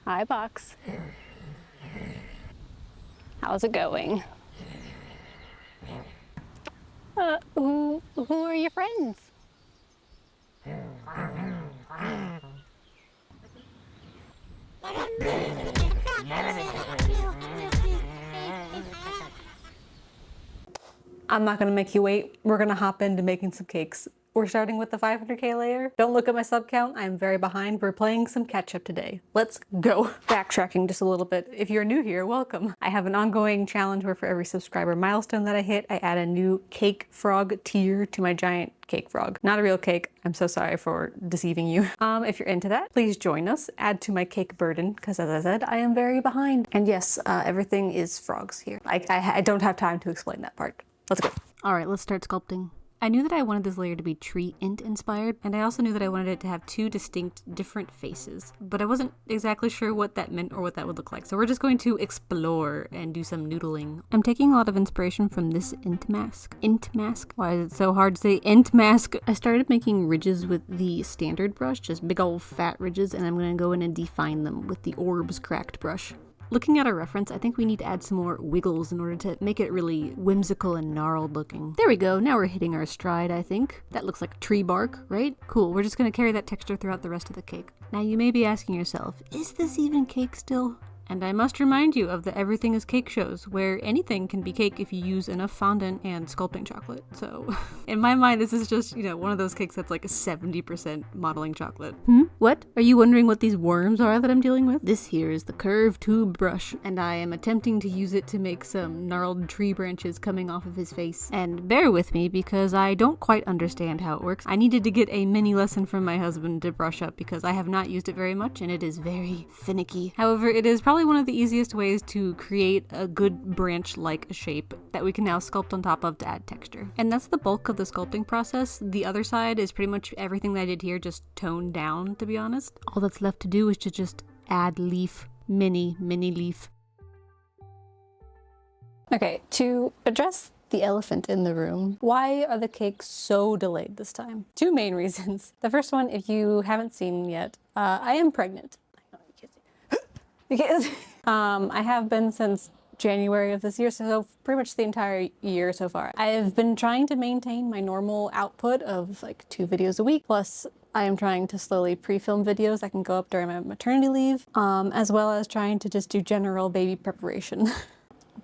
Hi, Box. How's it going? Who are your friends? I'm not gonna make you wait. We're gonna hop into making some cakes. We're starting with the 500K layer. Don't look at my sub count, I'm very behind. We're playing some catch up today. Let's go. Backtracking just a little bit. If you're new here, welcome. I have an ongoing challenge where for every subscriber milestone that I hit, I add a new cake frog tier to my giant cake frog. Not a real cake. I'm so sorry for deceiving you. If you're into that, please join us. Add to my cake burden, because as I said, I am very behind. And yes, everything is frogs here. I don't have time to explain that part. Let's go. All right, let's start sculpting. I knew that I wanted this layer to be tree int inspired, and I also knew that I wanted it to have two distinct different faces, but I wasn't exactly sure what that meant or what that would look like. So we're just going to explore and do some noodling. I'm taking a lot of inspiration from this int mask. Int mask? Why is it so hard to say int mask? I started making ridges with the standard brush, just big old fat ridges, and I'm gonna go in and define them with the Orbs cracked brush. Looking at our reference, I think we need to add some more wiggles in order to make it really whimsical and gnarled looking. There we go, now we're hitting our stride, I think. That looks like tree bark, right? Cool, we're just gonna carry that texture throughout the rest of the cake. Now you may be asking yourself, is this even cake still? And I must remind you of the Everything is Cake shows, where anything can be cake if you use enough fondant and sculpting chocolate. So, in my mind, this is just, one of those cakes that's like 70% modeling chocolate. What? Are you wondering what these worms are that I'm dealing with? This here is the curved tube brush, and I am attempting to use it to make some gnarled tree branches coming off of his face. And bear with me, because I don't quite understand how it works. I needed to get a mini lesson from my husband to brush up, because I have not used it very much, and it is very finicky. However, it is probably one of the easiest ways to create a good branch-like shape that we can now sculpt on top of to add texture. And that's the bulk of the sculpting process. The other side is pretty much everything that I did here, just toned down, to be honest. All that's left to do is to just add leaf, mini leaf. Okay, to address the elephant in the room, why are the cakes so delayed this time? Two main reasons. The first one, if you haven't seen yet, I am pregnant. Because I have been since January of this year, so pretty much the entire year so far. I have been trying to maintain my normal output of like 2 videos a week, plus I am trying to slowly pre-film videos that can go up during my maternity leave, as well as trying to just do general baby preparation.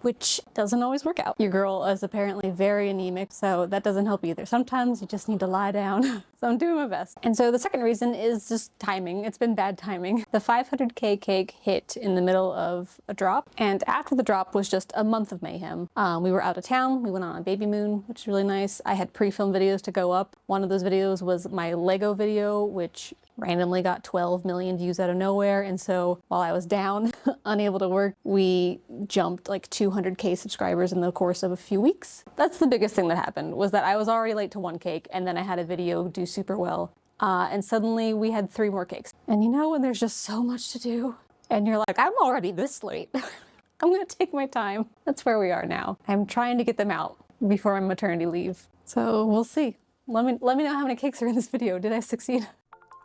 Which doesn't always work out. Your girl is apparently very anemic, so that doesn't help either. Sometimes you just need to lie down. So I'm doing my best. And so the second reason is just timing. It's been bad timing. The 500K cake hit in the middle of a drop, and after the drop was just a month of mayhem. We were out of town, we went on a baby moon, which is really nice. I had pre-filmed videos to go up. One of those videos was my Lego video, which randomly got 12 million views out of nowhere, and so while I was down, unable to work, we jumped like 200K subscribers in the course of a few weeks. That's the biggest thing that happened, was that I was already late to 1 cake, and then I had a video do super well, and suddenly we had 3 more cakes. And when there's just so much to do, and you're like, I'm already this late. I'm gonna take my time. That's where we are now. I'm trying to get them out before my maternity leave. So we'll see. Let me know how many cakes are in this video. Did I succeed?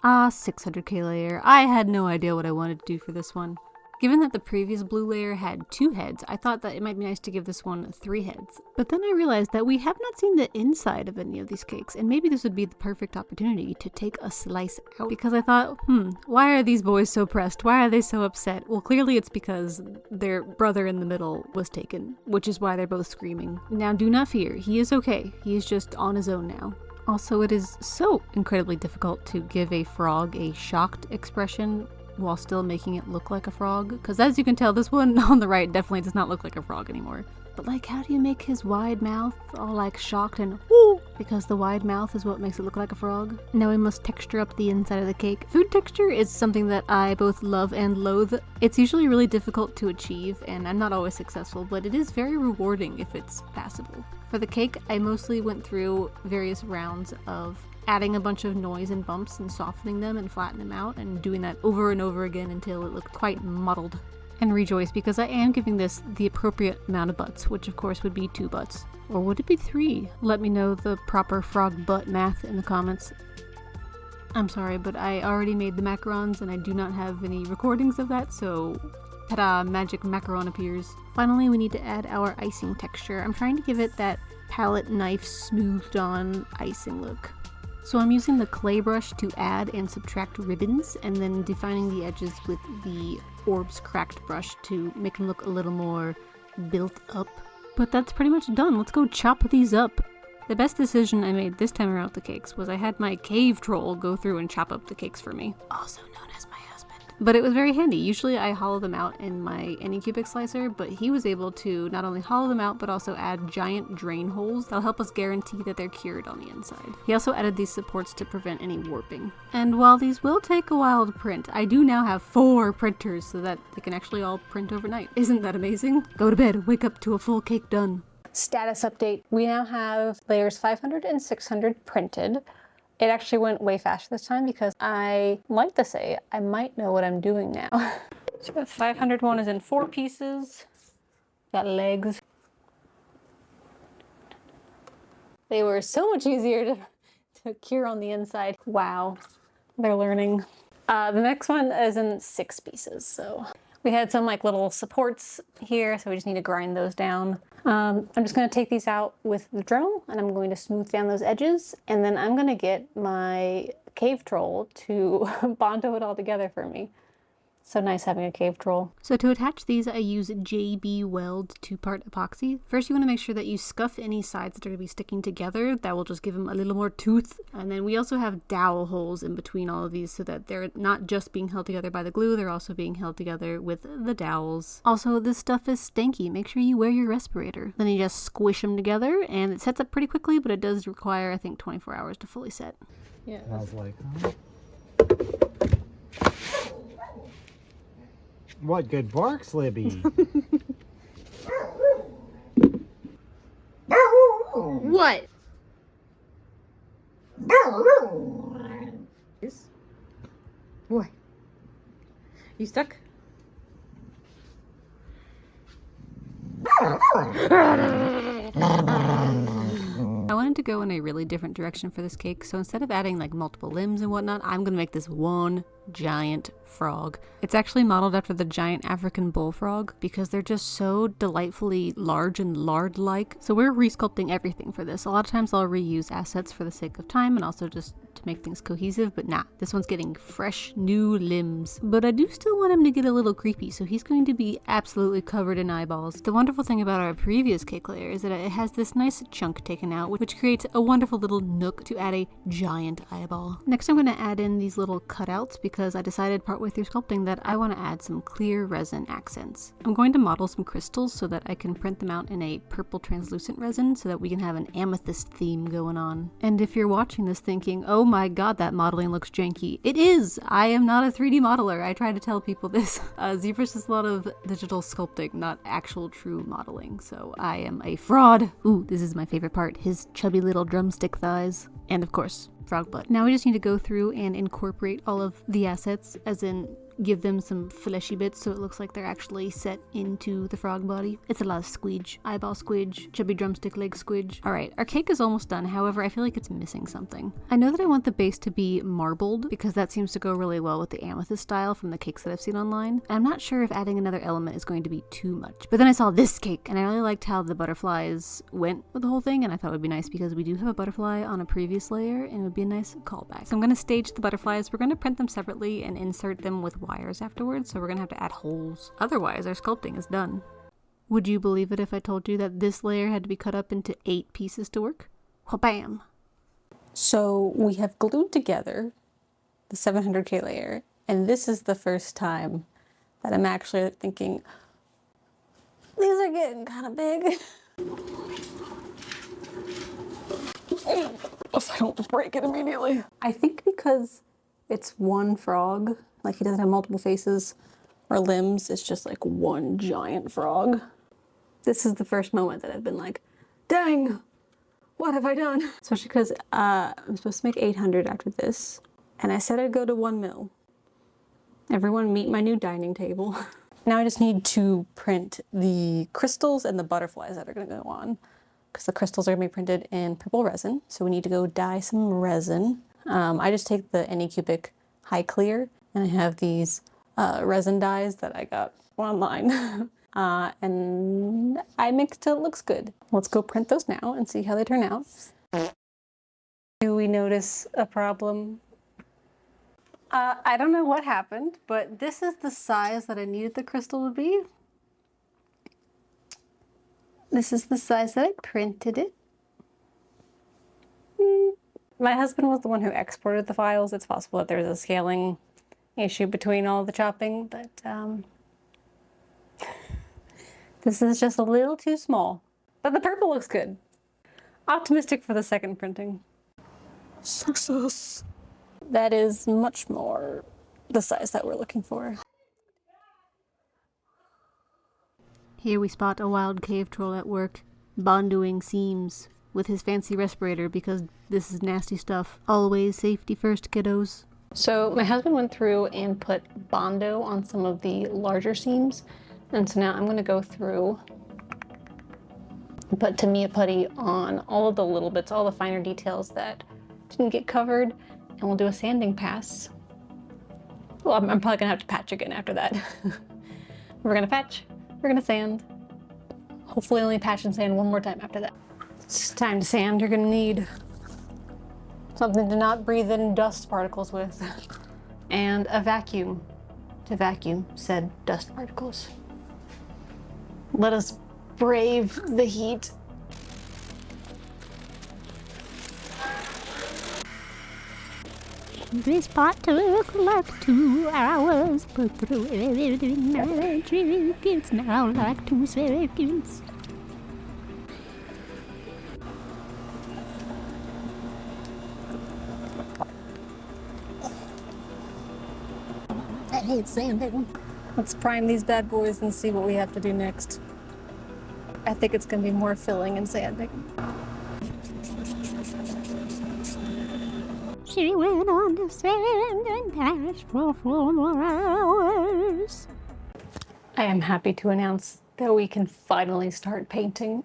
600K layer. I had no idea what I wanted to do for this one. Given that the previous blue layer had 2 heads, I thought that it might be nice to give this one 3 heads. But then I realized that we have not seen the inside of any of these cakes, and maybe this would be the perfect opportunity to take a slice out. Because I thought, why are these boys so pressed? Why are they so upset? Well, clearly it's because their brother in the middle was taken, which is why they're both screaming. Now, do not fear. He is okay. He is just on his own now. Also, it is so incredibly difficult to give a frog a shocked expression while still making it look like a frog, because as you can tell, this one on the right definitely does not look like a frog anymore. But like, how do you make his wide mouth all like shocked and ooh? Because the wide mouth is what makes it look like a frog. Now we must texture up the inside of the cake. Food texture is something that I both love and loathe. It's usually really difficult to achieve, and I'm not always successful, but it is very rewarding if it's passable. For the cake, I mostly went through various rounds of adding a bunch of noise and bumps and softening them and flattening them out, and doing that over and over again until it looked quite muddled. And rejoice, because I am giving this the appropriate amount of butts, which of course would be 2 butts. Or would it be 3? Let me know the proper frog butt math in the comments. I'm sorry, but I already made the macarons and I do not have any recordings of that, so ta-da, magic macaron appears. Finally, we need to add our icing texture. I'm trying to give it that palette knife smoothed on icing look. So I'm using the clay brush to add and subtract ribbons, and then defining the edges with the Orbs Cracked brush to make them look a little more built up. But that's pretty much done. Let's go chop these up. The best decision I made this time around with the cakes was I had my cave troll go through and chop up the cakes for me. Also known as my husband. But it was very handy. Usually I hollow them out in my Anycubic slicer, but he was able to not only hollow them out, but also add giant drain holes that'll help us guarantee that they're cured on the inside. He also added these supports to prevent any warping. And while these will take a while to print, I do now have 4 printers so that they can actually all print overnight. Isn't that amazing? Go to bed, wake up to a full cake done. Status update. We now have layers 500 and 600 printed. It actually went way faster this time because I like to say I might know what I'm doing now. So the 500 one is in 4 pieces. Got legs. They were so much easier to cure on the inside. Wow, they're learning. The next one is in 6 pieces, so. We had some like little supports here, so we just need to grind those down. I'm just going to take these out with the Dremel and I'm going to smooth down those edges, and then I'm going to get my cave troll to bondo it all together for me. So nice having a cave troll. So to attach these, I use JB Weld 2-part epoxy. First, you want to make sure that you scuff any sides that are going to be sticking together. That will just give them a little more tooth. And then we also have dowel holes in between all of these so that they're not just being held together by the glue, they're also being held together with the dowels. Also, this stuff is stanky. Make sure you wear your respirator. Then you just squish them together and it sets up pretty quickly, but it does require, I think, 24 hours to fully set. Yeah. I was like, huh? What good barks, Libby? What? What? You stuck? I wanted to go in a really different direction for this cake, so instead of adding like multiple limbs and whatnot, I'm gonna make this one giant frog. It's actually modeled after the giant African bullfrog because they're just so delightfully large and lard-like. So we're resculpting everything for this. A lot of times I'll reuse assets for the sake of time and also just to make things cohesive, but nah, this one's getting fresh new limbs. But I do still want him to get a little creepy, so he's going to be absolutely covered in eyeballs. The wonderful thing about our previous cake layer is that it has this nice chunk taken out, which creates a wonderful little nook to add a giant eyeball. Next I'm going to add in these little cutouts because I decided partway through sculpting that I want to add some clear resin accents. I'm going to model some crystals so that I can print them out in a purple translucent resin so that we can have an amethyst theme going on. And if you're watching this thinking, oh my god, that modeling looks janky, it is! I am not a 3D modeler. I try to tell people this. Zbrush is a lot of digital sculpting, not actual true modeling, so I am a fraud. Ooh, this is my favorite part, his chubby little drumstick thighs. And of course, frog butt. Now we just need to go through and incorporate all of the assets, as in give them some fleshy bits so it looks like they're actually set into the frog body. It's a lot of squidge. Eyeball squidge, chubby drumstick leg squidge. Alright, our cake is almost done, however I feel like it's missing something. I know that I want the base to be marbled because that seems to go really well with the amethyst style from the cakes that I've seen online. I'm not sure if adding another element is going to be too much. But then I saw this cake and I really liked how the butterflies went with the whole thing, and I thought it would be nice because we do have a butterfly on a previous layer and it would be a nice callback. So I'm going to stage the butterflies. We're going to print them separately and insert them with wires afterwards, so we're gonna have to add holes. Otherwise, our sculpting is done. Would you believe it if I told you that this layer had to be cut up into 8 pieces to work? Well, bam! So we have glued together the 700K layer, and this is the first time that I'm actually thinking, these are getting kind of big. If I don't break it immediately. I think because it's one frog, like he doesn't have multiple faces or limbs, it's just like one giant frog. This is the first moment that I've been like, dang, what have I done? Especially because I'm supposed to make 800 after this, and I said I'd go to 1 mil. Everyone meet my new dining table. Now I just need to print the crystals and the butterflies that are gonna go on, because the crystals are gonna be printed in purple resin, so we need to go dye some resin. I just take the Anycubic High Clear, and I have these resin dyes that I got online. And I mix till it looks good. Let's go print those now and see how they turn out. Do we notice a problem? I don't know what happened, but this is the size that I needed the crystal to be. This is the size that I printed it. My husband was the one who exported the files. It's possible that there's a scaling issue between all the chopping, but this is just a little too small. But the purple looks good. Optimistic for the second printing. Success. That is much more the size that we're looking for. Here we spot a wild cave troll at work, bondoing seams with his fancy respirator because this is nasty stuff. Always safety first, kiddos. So my husband went through and put Bondo on some of the larger seams. And so now I'm gonna go through and put Tamiya putty on all of the little bits, all the finer details that didn't get covered, and we'll do a sanding pass. Well, I'm probably gonna have to patch again after that. We're gonna patch, we're gonna sand. Hopefully only patch and sand one more time after that. It's time to sand. You're gonna need something to not breathe in dust particles with, and a vacuum to vacuum said dust particles. Let us brave the heat. This part took like 2 hours, but through everything magic, it's now like 2 seconds. I hate sanding. Let's prime these bad boys and see what we have to do next. I think it's gonna be more filling and sanding. She went on to sand and patch for 4 more hours. I am happy to announce that we can finally start painting.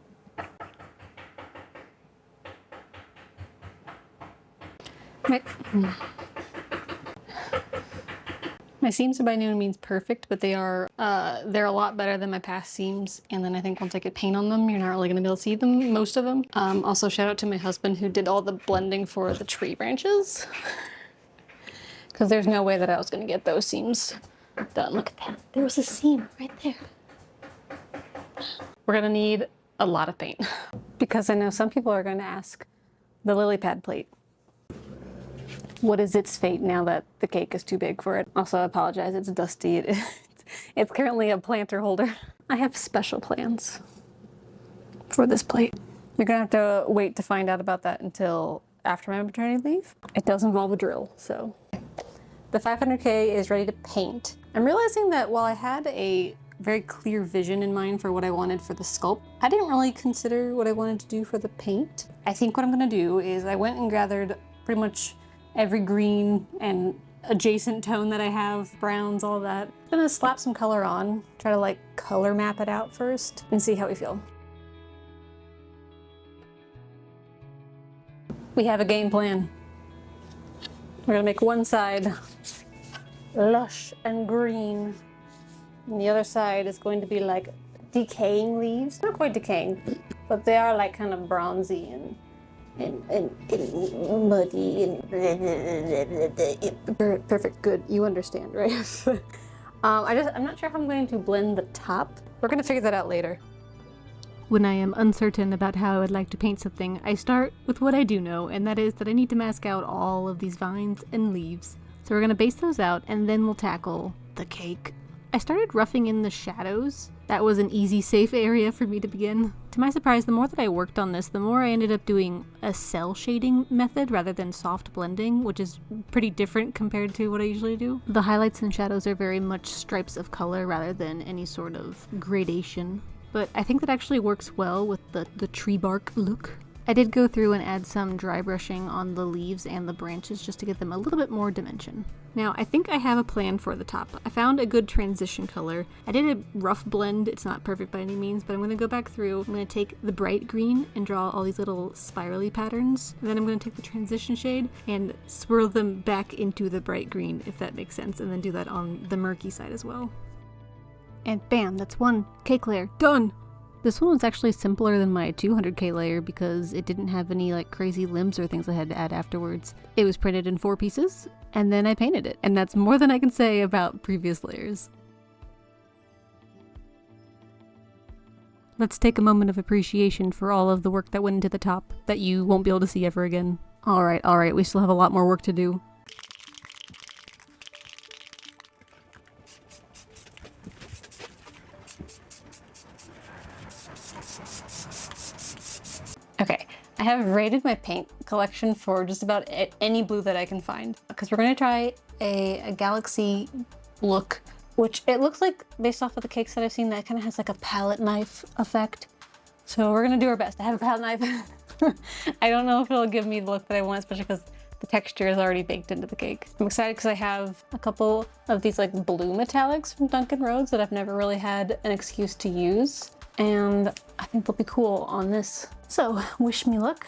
My seams are by no means perfect, but they're a lot better than my past seams. And then I think once I get paint on them, you're not really gonna be able to see them, most of them. Also shout out to my husband who did all the blending for the tree branches. Because there's no way that I was gonna get those seams done. Look at that, there was a seam right there. We're gonna need a lot of paint. Because I know some people are gonna ask the lily pad plate. What is its fate now that the cake is too big for it? Also, I apologize, it's dusty. It's currently a planter holder. I have special plans for this plate. You're gonna have to wait to find out about that until after my maternity leave. It does involve a drill, so. The 500K is ready to paint. I'm realizing that while I had a very clear vision in mind for what I wanted for the sculpt, I didn't really consider what I wanted to do for the paint. I think what I'm gonna do is I went and gathered pretty much every green and adjacent tone that I have, browns, all that. I'm gonna slap some color on, try to like color map it out first and see how we feel. We have a game plan. We're gonna make one side lush and green, and the other side is going to be like decaying leaves. Not quite decaying, but they are like kind of bronzy and muddy and perfect. Good, you understand, right? I'm not sure how I'm going to blend the top. We're gonna figure that out later. When I am uncertain about how I would like to paint something, I start with what I do know, and that is that I need to mask out all of these vines and leaves. So we're gonna base those out, and then we'll tackle the cake. I started roughing in the shadows. That was an easy, safe area for me to begin. To my surprise, the more that I worked on this, the more I ended up doing a cell shading method rather than soft blending, which is pretty different compared to what I usually do. The highlights and shadows are very much stripes of color rather than any sort of gradation. But I think that actually works well with the tree bark look. I did go through and add some dry brushing on the leaves and the branches just to give them a little bit more dimension. Now, I think I have a plan for the top. I found a good transition color. I did a rough blend. It's not perfect by any means, but I'm going to go back through. I'm going to take the bright green and draw all these little spirally patterns. And then I'm going to take the transition shade and swirl them back into the bright green, if that makes sense, and then do that on the murky side as well. And bam, that's one cake layer. Done! This one was actually simpler than my 200k layer because it didn't have any like crazy limbs or things I had to add afterwards. It was printed in 4 pieces, and then I painted it. And that's more than I can say about previous layers. Let's take a moment of appreciation for all of the work that went into the top that you won't be able to see ever again. Alright, we still have a lot more work to do. Okay, I have rated my paint collection for just about any blue that I can find because we're going to try a galaxy look, which it looks like based off of the cakes that I've seen that kind of has like a palette knife effect. So we're going to do our best. I have a palette knife. I don't know if it'll give me the look that I want, especially because the texture is already baked into the cake. I'm excited because I have a couple of these like blue metallics from Duncan Rhodes that I've never really had an excuse to use. And I think they'll be cool on this. So, wish me luck.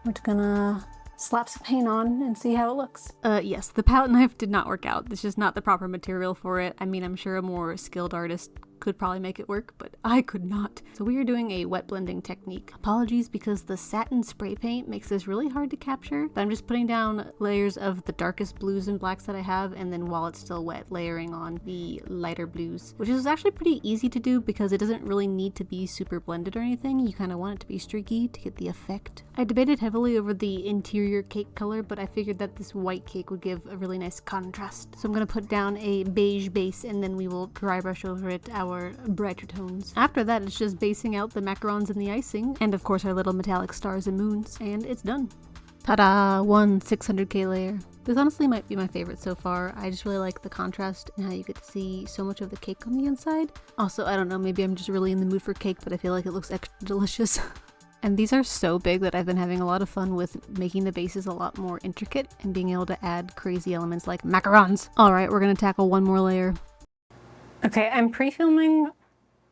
We're gonna slap some paint on and see how it looks. Yes, the palette knife did not work out. It's just not the proper material for it. I mean, I'm sure a more skilled artist could probably make it work, but I could not. So we are doing a wet blending technique. Apologies because the satin spray paint makes this really hard to capture, but I'm just putting down layers of the darkest blues and blacks that I have, and then while it's still wet, layering on the lighter blues, which is actually pretty easy to do because it doesn't really need to be super blended or anything. You kind of want it to be streaky to get the effect. I debated heavily over the interior cake color, but I figured that this white cake would give a really nice contrast. So I'm going to put down a beige base and then we will dry brush over it our brighter tones. After that, it's just basing out the macarons and the icing, and of course our little metallic stars and moons, and it's done. Ta-da! One 600k layer. This honestly might be my favorite so far. I just really like the contrast and how you get to see so much of the cake on the inside. Also, I don't know, maybe I'm just really in the mood for cake, but I feel like it looks extra delicious. And these are so big that I've been having a lot of fun with making the bases a lot more intricate and being able to add crazy elements like macarons. Alright, we're gonna tackle one more layer. Okay, I'm pre-filming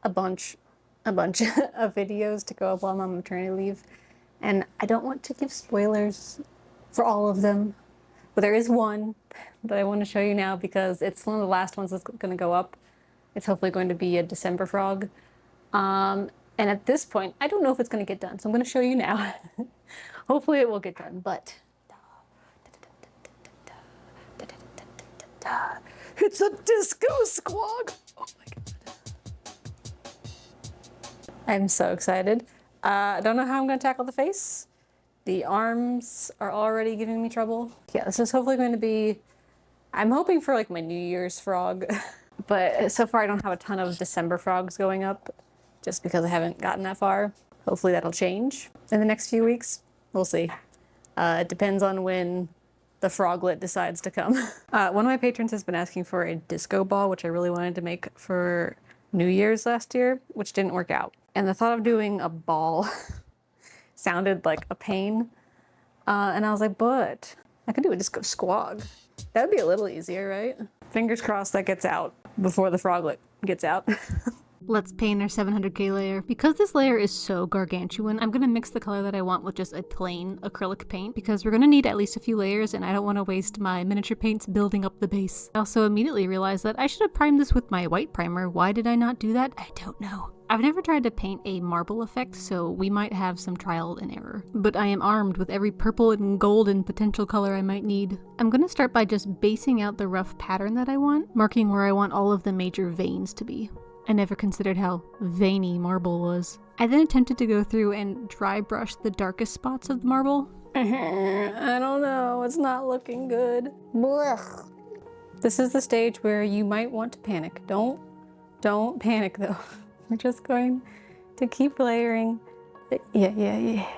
a bunch of videos to go up while I'm on maternity leave, and I don't want to give spoilers for all of them, but there is one that I want to show you now because it's one of the last ones that's going to go up. It's hopefully going to be a December frog, and at this point, I don't know if it's going to get done, so I'm going to show you now. Hopefully it will get done, but it's a disco squawk! Oh my god. I'm so excited. I don't know how I'm going to tackle the face. The arms are already giving me trouble. Yeah, this is hopefully going to be... I'm hoping for like my New Year's frog. But so far I don't have a ton of December frogs going up just because I haven't gotten that far. Hopefully that'll change in the next few weeks. We'll see. It depends on when the froglet decides to come. One of my patrons has been asking for a disco ball, which I really wanted to make for New Year's last year, which didn't work out. And the thought of doing a ball sounded like a pain. And I was like, but I could do a disco squawk. That would be a little easier, right? Fingers crossed that gets out before the froglet gets out. Let's paint our 700k layer. Because this layer is so gargantuan, I'm gonna mix the color that I want with just a plain acrylic paint because we're gonna need at least a few layers and I don't want to waste my miniature paints building up the base. I also immediately realized that I should have primed this with my white primer. Why did I not do that? I don't know. I've never tried to paint a marble effect, so we might have some trial and error. But I am armed with every purple and gold and potential color I might need. I'm gonna start by just basing out the rough pattern that I want, marking where I want all of the major veins to be. I never considered how veiny marble was. I then attempted to go through and dry brush the darkest spots of the marble. I don't know, it's not looking good. Blech. This is the stage where you might want to panic. Don't panic though. We're just going to keep layering. Yeah.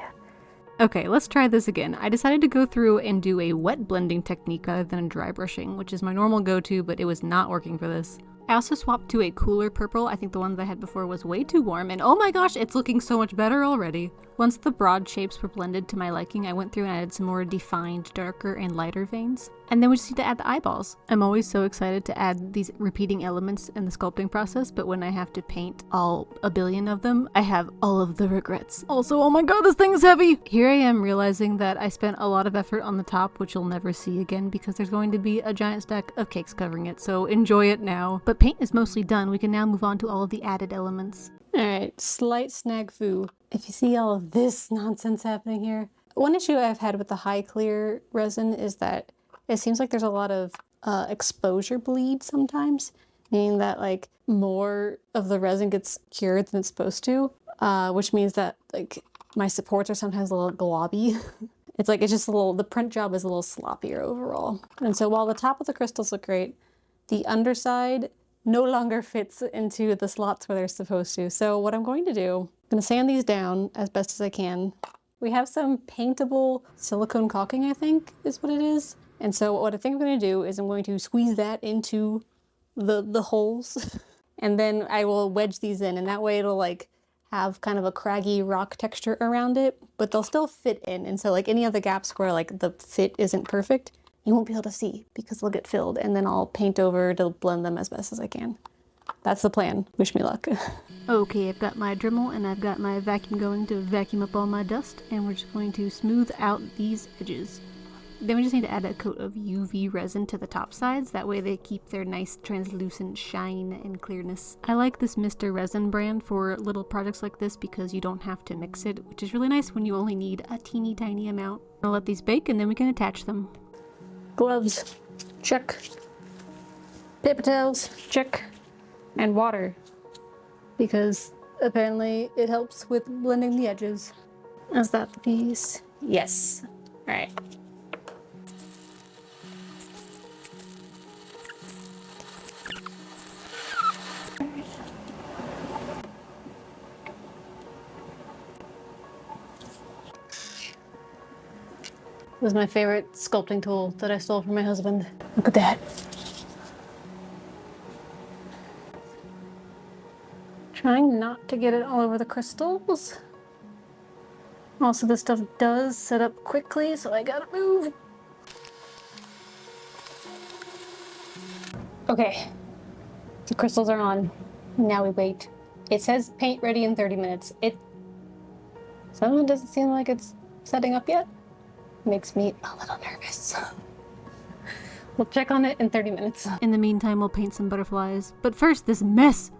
Okay, let's try this again. I decided to go through and do a wet blending technique rather than a dry brushing, which is my normal go-to, but it was not working for this. I also swapped to a cooler purple. I think the one that I had before was way too warm, and oh my gosh, it's looking so much better already. Once the broad shapes were blended to my liking, I went through and added some more defined, darker, and lighter veins. And then we just need to add the eyeballs. I'm always so excited to add these repeating elements in the sculpting process, but when I have to paint all a billion of them, I have all of the regrets. Also, oh my god, this thing is heavy! Here I am realizing that I spent a lot of effort on the top, which you'll never see again because there's going to be a giant stack of cakes covering it, so enjoy it now. But paint is mostly done. We can now move on to all of the added elements. Alright, slight snafu. If you see all of this nonsense happening here. One issue I've had with the high clear resin is that it seems like there's a lot of exposure bleed sometimes, meaning that like more of the resin gets cured than it's supposed to, which means that like my supports are sometimes a little globby. It's just a little, the print job is a little sloppier overall. And so while the top of the crystals look great, the underside no longer fits into the slots where they're supposed to. So what I'm going to do, I'm going to sand these down as best as I can. We have some paintable silicone caulking, I think is what it is. And so what I think I'm going to do is I'm going to squeeze that into the holes and then I will wedge these in, and that way it'll like have kind of a craggy rock texture around it, but they'll still fit in. And so like any of the gaps where like the fit isn't perfect, you won't be able to see because they'll get filled, and then I'll paint over to blend them as best as I can. That's the plan. Wish me luck. Okay, I've got my Dremel and I've got my vacuum going to vacuum up all my dust, and we're just going to smooth out these edges. Then we just need to add a coat of UV resin to the top sides, that way they keep their nice translucent shine and clearness. I like this Mr. Resin brand for little projects like this because you don't have to mix it, which is really nice when you only need a teeny tiny amount. I'll let these bake and then we can attach them. Gloves, check. Paper towels, check. And water, because apparently it helps with blending the edges. Is that the piece? Yes. All right. This was my favorite sculpting tool that I stole from my husband. Look at that. Trying not to get it all over the crystals. Also, this stuff does set up quickly, so I gotta move. Okay, the crystals are on. Now we wait. It says paint ready in 30 minutes. Some of it doesn't seem like it's setting up yet. Makes me a little nervous. We'll check on it in 30 minutes. In the meantime, we'll paint some butterflies. But first, this mess.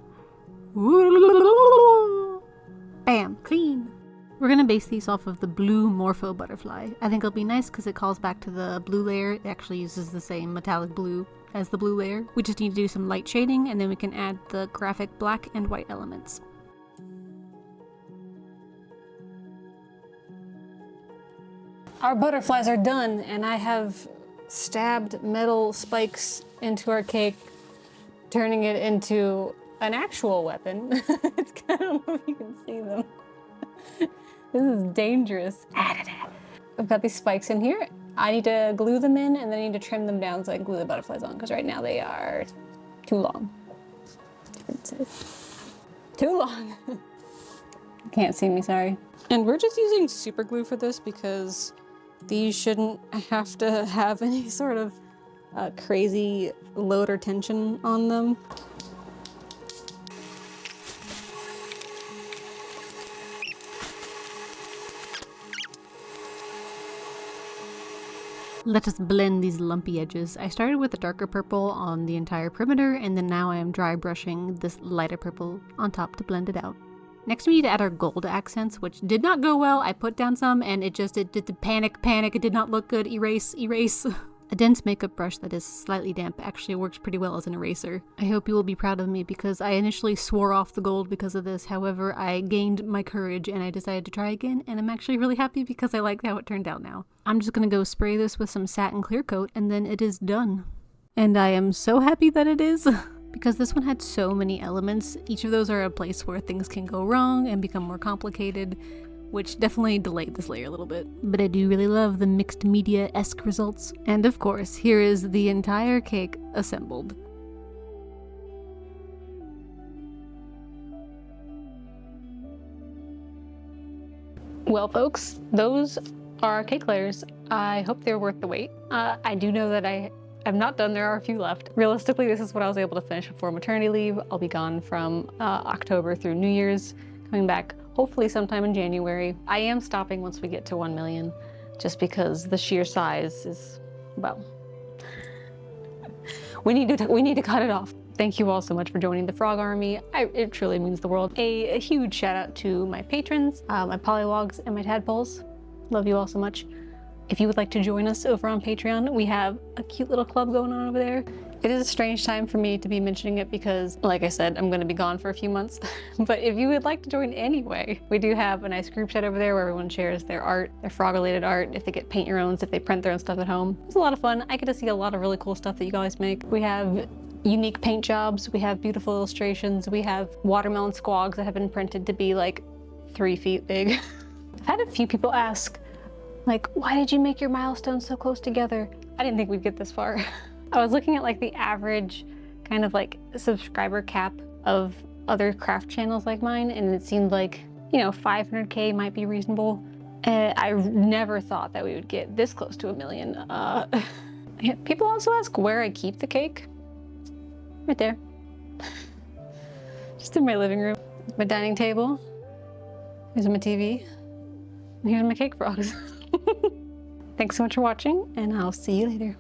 Bam, clean. We're gonna base these off of the blue Morpho butterfly. I think it'll be nice because it calls back to the blue layer. It actually uses the same metallic blue as the blue layer. We just need to do some light shading and then we can add the graphic black and white elements. Our butterflies are done, and I have stabbed metal spikes into our cake, turning it into an actual weapon. It's kind of, I don't know if you can see them. This is dangerous. I've got these spikes in here. I need to glue them in, and then I need to trim them down so I can glue the butterflies on, because right now they are too long. Too long. Can't see me, sorry. And we're just using super glue for this because these shouldn't have to have any sort of crazy load or tension on them. Let us blend these lumpy edges. I started with a darker purple on the entire perimeter, and then now I am dry brushing this lighter purple on top to blend it out. Next we need to add our gold accents, which did not go well. I put down some and it did the panic. It did not look good. Erase. A dense makeup brush that is slightly damp actually works pretty well as an eraser. I hope you will be proud of me because I initially swore off the gold because of this. However, I gained my courage and I decided to try again, and I'm actually really happy because I like how it turned out now. I'm just gonna go spray this with some satin clear coat and then it is done. And I am so happy that it is. Because this one had so many elements, each of those are a place where things can go wrong and become more complicated, which definitely delayed this layer a little bit. But I do really love the mixed media-esque results. And of course, here is the entire cake assembled. Well, folks, those are cake layers. I hope they're worth the wait. I do know that I am not done. There are a few left. Realistically, this is what I was able to finish before maternity leave. I'll be gone from October through New Year's, coming back hopefully sometime in January. I am stopping once we get to 1 million, just because the sheer size is, well, we need to cut it off. Thank you all so much for joining the Frog Army. It truly means the world. A huge shout out to my patrons, my polywogs, and my tadpoles. Love you all so much. If you would like to join us over on Patreon, we have a cute little club going on over there. It is a strange time for me to be mentioning it because, like I said, I'm going to be gone for a few months. But if you would like to join anyway, we do have a nice group chat over there where everyone shares their art, their frog-related art, if they get paint your owns, if they print their own stuff at home. It's a lot of fun. I get to see a lot of really cool stuff that you guys make. We have unique paint jobs, we have beautiful illustrations, we have watermelon squogs that have been printed to be like 3 feet big. I've had a few people ask, like, why did you make your milestones so close together? I didn't think we'd get this far. I was looking at like the average kind of like subscriber cap of other craft channels like mine, and it seemed like, you know, 500K might be reasonable. I never thought that we would get this close to 1 million. Yeah, people also ask where I keep the cake. Right there. Just in my living room. My dining table. Here's my TV. And here's my cake frogs. Thanks so much for watching, and I'll see you later.